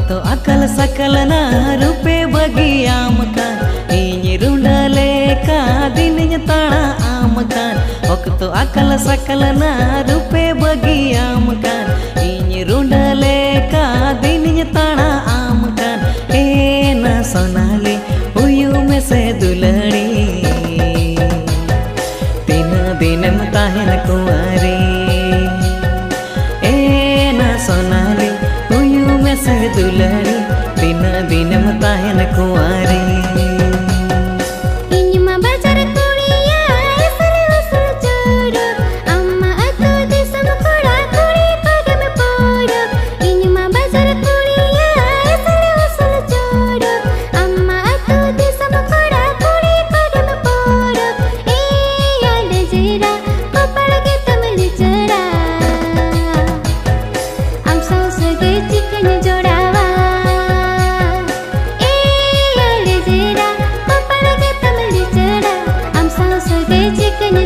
तो अकल सकल ना रूपे बगी आम कान इन रुंडले का दिन ताड़ा आम कान तो अकल सकल ना रूपे बगी आम कान इन रुंडले का दिन ताड़ा आम कान ए ना सोनाली हुयू में से दुलड़ी तीन दिन ताहन कुंवारी ए ना सोनाली हुयू में से दुलड़ी तीन दिन ताहन कुंवारी चिकन